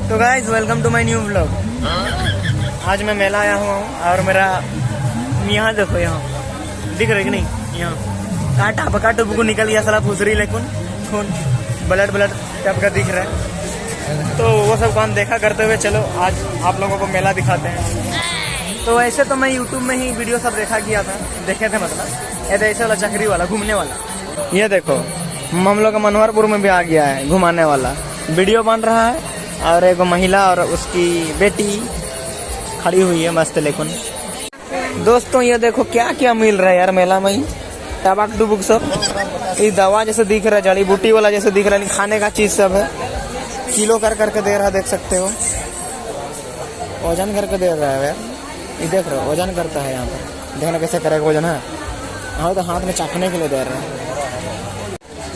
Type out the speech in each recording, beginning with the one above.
तो guys welcome to my new vlog. आज मैं मेला आया हुआ हूँ और मेरा यहाँ देखो, यहाँ दिख रहा है कि नहीं, यहाँ काटा पका टुबको निकल गया साला फुसरी, लेकिन खून ब्लड टाइप का दिख रहा है। तो वो सब काम देखा करते हुए चलो आज आप लोगों को मेला दिखाते हैं। तो ऐसे तो मैं यूट्यूब में ही वीडियो सब देखा किया था, देखे थे मतलब ये ऐसे वाला चक्री वाला घूमने वाला। ये देखो हम लोग का मनोहरपुर में भी आ गया है घुमाने वाला, वीडियो बन रहा है और एक महिला और उसकी बेटी खड़ी हुई है मस्त। लेकिन दोस्तों ये देखो क्या क्या मिल रहा है यार मेला में ही, टबाक डुबुक सब, ये दवा जैसे दिख रहा है, जड़ी बूटी वाला जैसे दिख रहा है, खाने का चीज सब है। किलो करके दे रहा है, देख सकते हो, वजन करके दे रहा है यार। ये देख रहे हो वजन करता है यहाँ पर, देखना कैसे करेगा वजन है। हाँ तो हाथ में चाटने के लिए दे रहे हैं।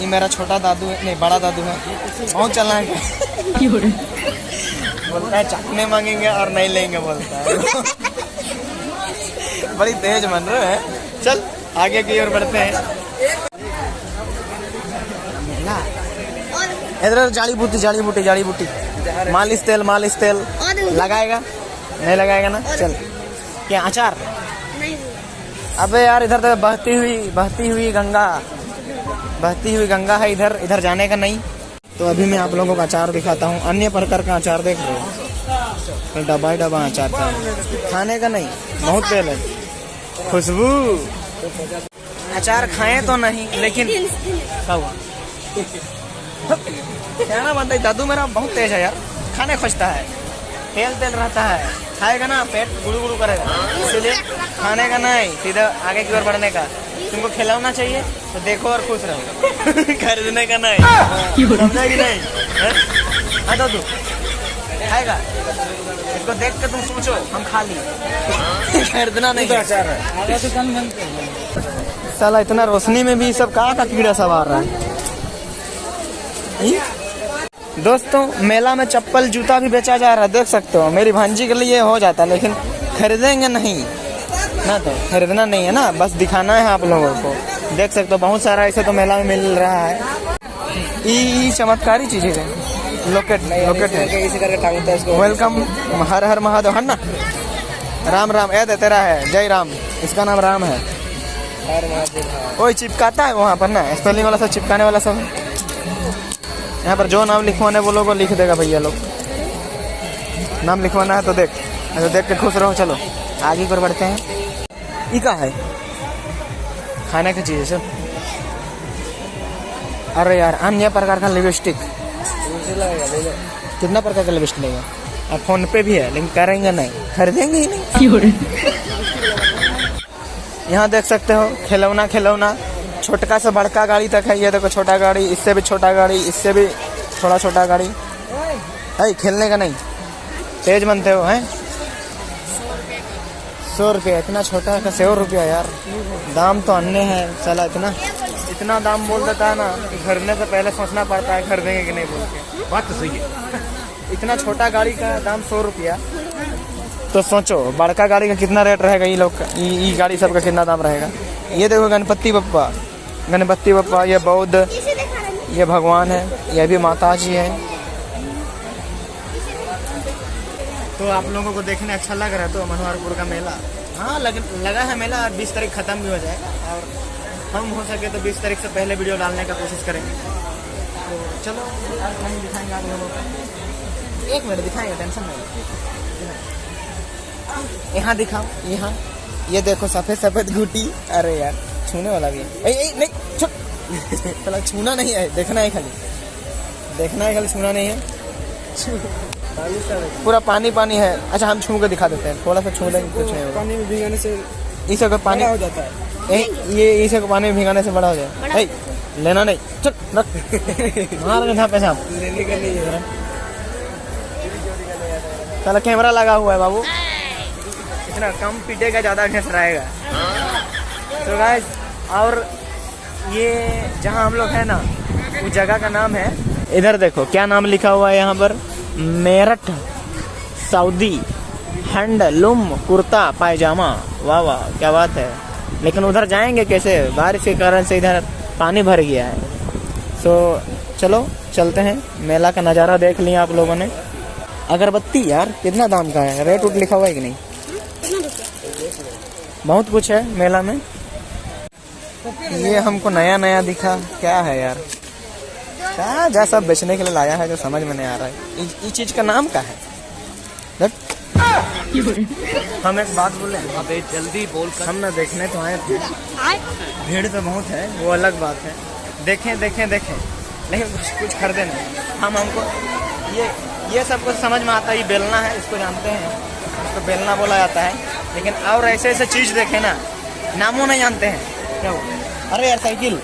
ये मेरा छोटा दादू है, नहीं बड़ा दादू है, बहुत चलना है बोलता है चाटने मांगेंगे और नहीं लेंगे बोलता है बड़ी तेज मन रहे हैं। चल आगे की ओर बढ़ते हैं। इधर जाड़ी बूटी मालिश तेल लगाएगा, नहीं लगाएगा ना। चल क्या अचार, अबे यार इधर तो बहती हुई गंगा है, इधर जाने का नहीं। तो अभी मैं आप लोगों का अचार दिखाता हूँ, अन्य प्रकार का अचार देख रहे हो, डब्बा अचार था, खाने का नहीं, बहुत तेल है, खुशबू। अचार खाएं तो नहीं लेकिन क्या बनता है। दादू मेरा बहुत तेज है यार, खाने खोजता है, तेल रहता है, खाएगा ना पेट गुड़ू करेगा, इसलिए खाने का नहीं, सीधा आगे की ओर बढ़ने का। तुमको खिलाना चाहिए तो देखो और खुश रहो खरीदने का नहीं, समझा कि नहीं। हाँ दादू खाएगा, इसको देख के तुम सोचो हम खा लिए खरीदना नहीं। साला इतना रोशनी में भी सब का कीड़ा सब आ रहा है। दोस्तों मेला में चप्पल जूता भी बेचा जा रहा है, देख सकते हो। मेरी भांजी के लिए हो जाता है, लेकिन खरीदेंगे नहीं ना, तो खरीदना नहीं है ना, बस दिखाना है आप लोगों को। देख सकते हो बहुत सारा ऐसे तो मेला में मिल रहा है। ये चमत्कारी चीजें है, लोकेट है, इसी करके टांगते हैं इसको। वेलकम, हर हर महादेव है ना, राम ऐद तेरा है, जय राम, इसका नाम राम है। वही चिपकाता है वहाँ पर ना, स्पेलिंग वाला सब चिपकाने वाला सब। यहाँ पर जो नाम लिखवाने वो लोग लिख देगा भैया लोग, नाम लिखवाना है तो देख के खुश रहो। चलो आगे पर बढ़ते हैं। ये क्या है, खाने की चीज है सब। अरे यार अन्य प्रकार का लिपस्टिक, कितना प्रकार का लिपस्टिक लेगा। अब फोन पे भी है लेकिन करेंगे नहीं, खरीदेंगे ही नहीं। यहाँ देख सकते हो खिलौना, छोटका से बड़का गाड़ी तक है। ये देखो छोटा गाड़ी, इससे भी छोटा गाड़ी, इससे भी थोड़ा छोटा गाड़ी है। खेलने का नहीं, तेज बनते हो हैं। 100 रुपये, इतना छोटा का 100 रुपया यार, दाम तो अन्य है साला। इतना दाम बोल देता है ना, खरीदने से पहले सोचना पड़ता है खरीदेंगे कि नहीं बोल के। बात तो सही है। इतना छोटा गाड़ी का दाम 100 रुपया, तो सोचो बड़का गाड़ी का कितना रेट रहेगा। ये लोग ये गाड़ी सब का कितना दाम रहेगा। ये देखो गणपति बप्पा, ये बौद्ध, ये भगवान है, ये भी माता जी है। तो आप लोगों को देखने अच्छा लग रहा है तो मनोहरपुर का मेला, हाँ लगा है मेला। 20 तारीख खत्म भी हो जाएगा और हम हो सके तो 20 तारीख से पहले वीडियो डालने का कोशिश करेंगे। तो चलो हम दिखाएंगे आप लोगों को, 1 मिनट दिखाएंगे, टेंशन नहीं। यहाँ दिखाओ, यहाँ ये देखो सफेद गुटी। अरे यार छूने वाला भी है, नहीं चला छूना नहीं है, देखना है खाली, छूना नहीं है। पूरा पानी है। अच्छा हम छू के दिखा देते हैं, थोड़ा सा छू देंगे, कुछ नहीं। पानी में भिगाने से इसे को पानी हो जाता है, ये इसे को पानी में भिगाने से बड़ा हो जाए। लेना नहीं, चल पैसा लेने का नहीं है। चलो कैमरा लगा हुआ है बाबू, इतना कम पीटेगा, ज्यादा घसराएगा। तो गाइस, और ये जहाँ हम लोग है ना, उस जगह का नाम है, इधर देखो क्या नाम लिखा हुआ है यहाँ पर, मेरठ सऊदी हैंडलूम कुर्ता पायजामा। वाह क्या बात है। लेकिन उधर जाएंगे कैसे, बारिश के कारण से इधर पानी भर गया है। सो चलो चलते हैं, मेला का नज़ारा देख लिया आप लोगों ने। अगरबत्ती यार कितना दाम का है? रेट उट लिखा हुआ है कि नहीं? बहुत कुछ है मेला में। ये हमको नया नया दिखा, क्या है यार? क्या जैसा बेचने के लिए लाया है जो समझ में नहीं आ रहा है। इस चीज का नाम क्या है? हम एक बात बोले, अबे जल्दी बोल कर। हम ना देखने तो आए थे, भीड़ तो बहुत है, वो अलग बात है। देखें देखें देखें, लेकिन कुछ खरीदे नहीं। हमको ये सब कुछ समझ में आता है। ये बेलना है, इसको जानते हैं, इसको बेलना बोला जाता है। लेकिन और ऐसे ऐसे चीज देखे ना, नामों नहीं जानते हैं क्या वो। अरे यार साइकिल,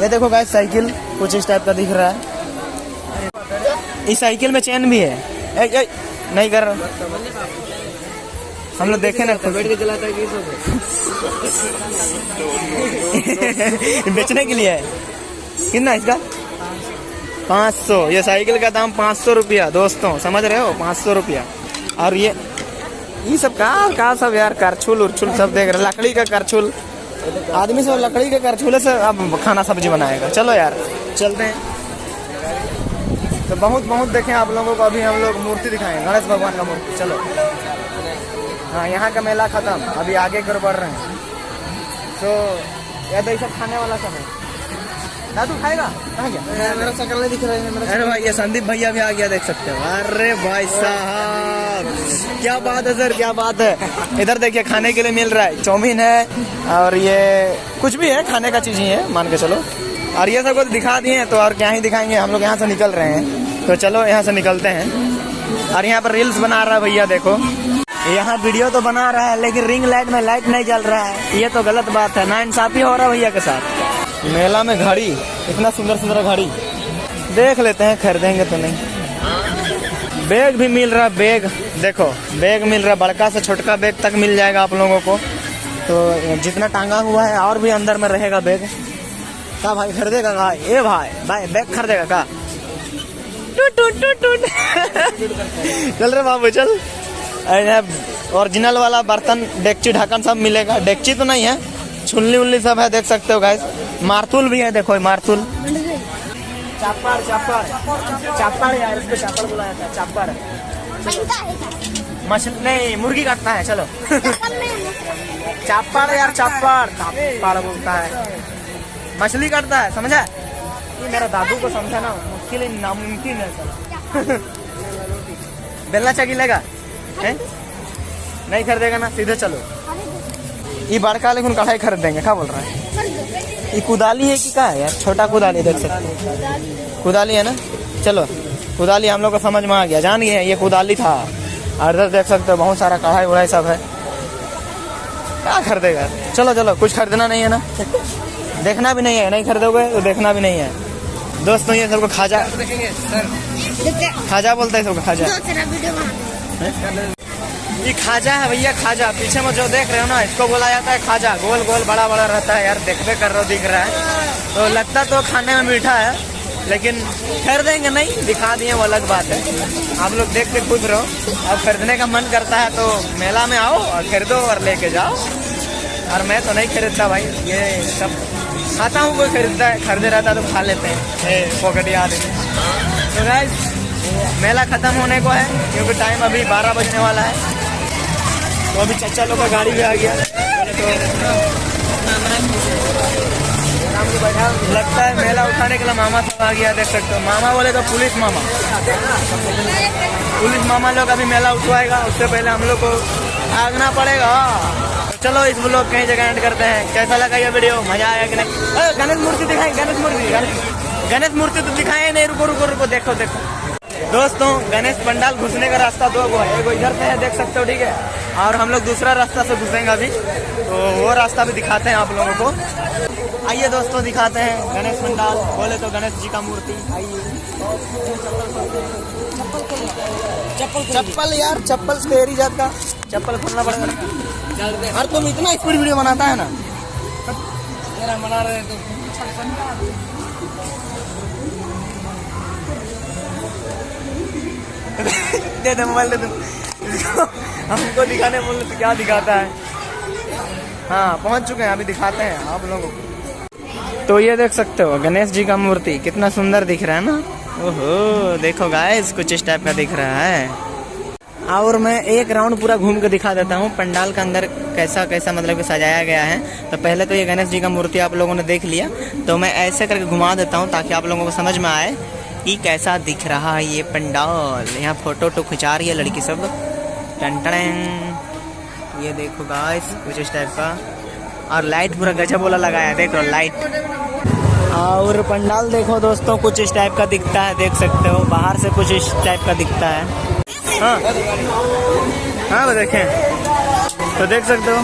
ये देखो गाइस, साइकिल कुछ इस टाइप का दिख रहा है। इस साइकिल में चैन भी है। नहीं कर रहा, हम लोग देखे ना, बैठ के चलाता है बेचने के लिए है। कितना इसका? 500। ये साइकिल का दाम 500 रुपया दोस्तों, समझ रहे हो? 500 रुपया। और ये सब का सब यार, करछुल उर्छुल सब देख रहे। लकड़ी का करछुल, आदमी सब लकड़ी के करछुले से अब खाना सब्जी बनाएगा। चलो यार चलते हैं। तो बहुत देखें आप लोगों को। अभी हम लोग मूर्ति दिखाएंगे, गणेश भगवान का मूर्ति। चलो, हाँ, यहाँ का मेला खत्म, अभी आगे की ओर बढ़ रहे हैं। तो ये सब खाने वाला सब है। दादू खाएगा? कहाँ गया? मेरा शक्ल नहीं दिख रहा है। अरे भाई, ये संदीप भैया भी आ गया, देख सकते हो। अरे भाई साहब, क्या बात है सर, क्या बात है। इधर देखिए, खाने के लिए मिल रहा है। चाउमीन है और ये कुछ भी है, खाने का चीज ही है मान के चलो। और ये सब को दिखा दिए, तो और क्या ही दिखाएंगे। हम लोग यहाँ से निकल रहे हैं, तो चलो यहाँ से निकलते हैं। और यहाँ पर रील्स बना रहा है भैया, देखो। यहाँ वीडियो तो बना रहा है, लेकिन रिंग लाइट में लाइट नहीं जल रहा है। ये तो गलत बात है, नाइंसाफी हो रहा है भैया के साथ। मेला में घड़ी, इतना सुंदर सुंदर घड़ी देख लेते हैं, खरीदेंगे तो नहीं। बैग भी मिल रहा है, बैग देखो, बैग मिल रहा है। बड़का से छोटका बैग तक मिल जाएगा आप लोगों को। तो जितना टांगा हुआ है और भी अंदर में रहेगा बैग। का भाई खरीदेगा का? ए भाई बैग खरीदेगा का? टूट चल रे बाबू चल। ओरिजिनल वाला बर्तन, डेगची, ढक्कन सब मिलेगा। डेगची तो नहीं है, छुल्ली उल्ली सब है, देख सकते हो गाइस। मारतुल भी है, देखो मारतुल। चापड़ यार, इसको चापड़ बुलाया था। चापड़ मछली नहीं, मुर्गी काटता है। चलो चापड़ यार, चापड़ बोलता है, मछली काटता है, समझा? ये मेरा दादू को समझाना मुश्किल, नामुमकिन है सर। बेलना चकी लेगा है? नहीं खरीदेगा ना, सीधे चलो। ये बड़का लेकिन कढ़ाई खरीद देंगे, क्या बोल रहा है? ये कुदाली है कि क्या है यार? छोटा कुदाली, देख सकते हो, कुदाली है ना। चलो, कुदाली हम लोग को समझ में आ गया, जान गए ये कुदाली था। और इधर देख सकते हो बहुत सारा कढ़ाई उड़ाई सब है। क्या खरीदेगा? चलो चलो, कुछ खरीदना नहीं है ना, देखना भी नहीं है। नहीं खरीदोगे तो देखना भी नहीं है दोस्तों। ये सबको खाजा बोलता है, सबको खाजा। ये खाजा है भैया, खाजा। पीछे में जो देख रहे हो ना, इसको बोला जाता है खाजा। गोल गोल बड़ा बड़ा रहता है यार, देखते कर रहे हो, दिख रहा है। तो लगता तो खाने में मीठा है, लेकिन खरीदेंगे नहीं, दिखा दिए वो अलग बात है। आप लोग देख के खुश रहो। अब खरीदने का मन करता है तो मेला में आओ और खरीदो और लेके जाओ। और मैं तो नहीं खरीदता भाई, ये सब खाता हूँ, कोई खरीदता है, खरीदे रहता तो खा लेते हैं, पॉकेट आदमी। तो गाइस, मेला खत्म होने को है, क्योंकि टाइम अभी 12 बजने वाला है। तो अभी चचा लोग का गाड़ी भी आ गया। लगता है मेला उठाने के लिए मामा सब आ गया, देख सकते हो। मामा बोले तो पुलिस मामा लोग अभी मेला उठवाएगा, उससे पहले हम लोग को आगना पड़ेगा। तो चलो इस ब्लॉग कहीं जगह एंड करते हैं। कैसा लगा ये वीडियो? मजा आया कि नहीं? गणेश मूर्ति दिखाएं, गणेश मूर्ति तो दिखाए नहीं। रुको, देखो दोस्तों, गणेश पंडाल घुसने का रास्ता दो गो है। एगो इधर से है, देख सकते हो, ठीक है। और हम लोग दूसरा रास्ता से घुसेंगे अभी, तो वो रास्ता भी दिखाते हैं आप लोगों को। आइए दोस्तों, दिखाते हैं गणेश पंडाल। बोले तो गणेश जी का मूर्ति। आइए, चप्पल यार, चप्पल तेरी जात का चप्पल खोलना पड़ेगा। और तुम इतना स्पीड वीडियो बनाता है ना, बना रहे तो दे दे मोबाइल, दे दे। हमको दिखाने बोले तो क्या दिखाता है। हाँ, पहुंच चुके हैं, अभी दिखाते हैं आप लोगों को। तो ये देख सकते हो गणेश जी का मूर्ति कितना सुंदर दिख रहा है ना। ओहो, देखो गाइस, कुछ इस टाइप का दिख रहा है। और मैं एक राउंड पूरा घूम के दिखा देता हूँ पंडाल का अंदर कैसा कैसा मतलब कि सजाया गया है। तो पहले तो ये गणेश जी का मूर्ति आप लोगों ने देख लिया, तो मैं ऐसे करके घुमा देता हूँ ताकि आप लोगों को समझ में आए कि कैसा दिख रहा है ये पंडाल। यहाँ फोटो तो खिंचा रही है लड़की सब, टन टन। ये देखो गाइस कुछ इस टाइप का, और लाइट पूरा गजब वाला लगाया है, देखो लाइट। और पंडाल देखो दोस्तों कुछ इस टाइप का दिखता है, देख सकते हो बाहर से कुछ इस टाइप का दिखता है। हाँ हाँ वो देखें तो देख सकते हो।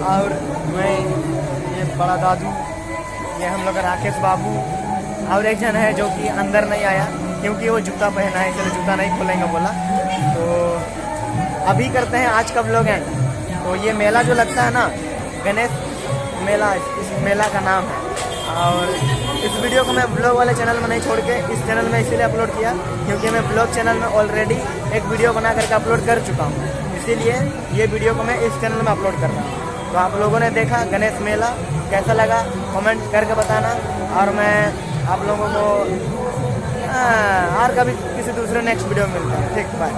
और मैं ये बड़ा दादू, ये हम लोग राकेश बाबू, और एक जन है जो कि अंदर नहीं आया क्योंकि वो जूता पहना है, इसलिए जूता नहीं खोलेंगे बोला। तो अभी करते हैं आज का व्लॉग एंड। तो ये मेला जो लगता है ना, गणेश मेला, इस मेला का नाम है। और इस वीडियो को मैं ब्लॉग वाले चैनल में नहीं छोड़ के इस चैनल में इसीलिए अपलोड किया क्योंकि मैं ब्लॉग चैनल में ऑलरेडी एक वीडियो बना करके अपलोड कर चुका हूँ, इसीलिए ये वीडियो को मैं इस चैनल में अपलोड कर रहा हूँ। तो आप लोगों ने देखा गणेश मेला कैसा लगा कमेंट करके बताना, और मैं आप लोगों को और कभी किसी दूसरे नेक्स्ट वीडियो में मिलता हूँ। ठीक, बाय।